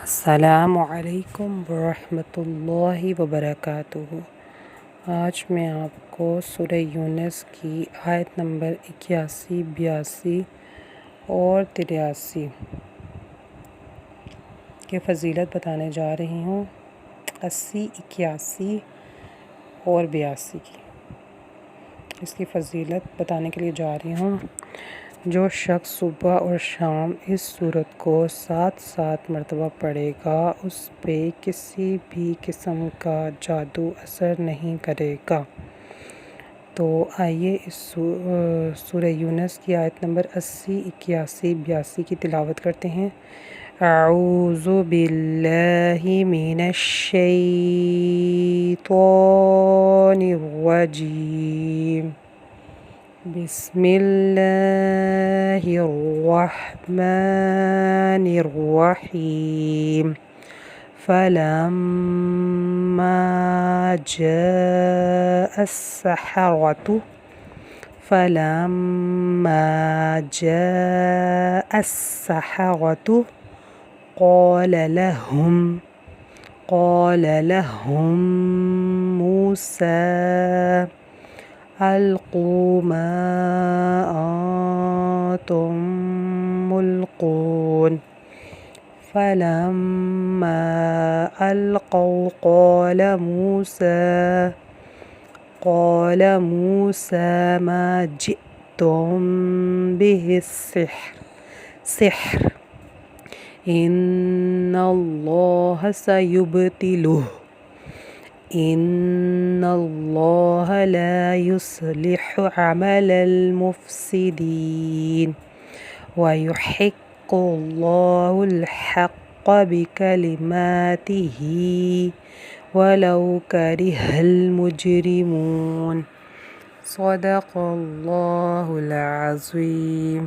अस्सलामु अलैकुम वरहमतुल्लाहि वबरकातुहू। आज मैं आपको सूरह यूनुस की आयत नंबर 81, 82 और 83 की फ़जीलत बताने जा रही हूँ। 80, 81 और 82 की इसकी फ़जीलत बताने के लिए जा रही हूँ। जो शख्स सुबह और शाम इस सूरत को 7 मरतबा पढ़ेगा उस पे किसी भी किस्म का जादू असर नहीं करेगा। तो आइए इस सूरह यूनुस की आयत नंबर 80, 81, 82 की तिलावत करते हैं। अऊज़ु बिल्लाहि मिनश शैतानिर रजीम। बिस्मिल्लाहिर्रहमानिर्रहीम। फलम्मा जाअ अस्सहरतु क़ाल लहुम मूसा अल्क़ू मा अंतुम मुल्क़ून। फलम्मा अलक़ौ क़ाल मूसा मा जिअतुम बिहि सिह्र इन्नल्लाह सयुब्तिलुहु इन्नल्लाह ला युस्लिहु अमलल मुफ़्सिदीन व युहिक़्क़ुल्लाहुल हक़्क़ बिकलिमातिही वलौ करिहल मुजरिमून। सदक़ल्लाहुल अज़ीम।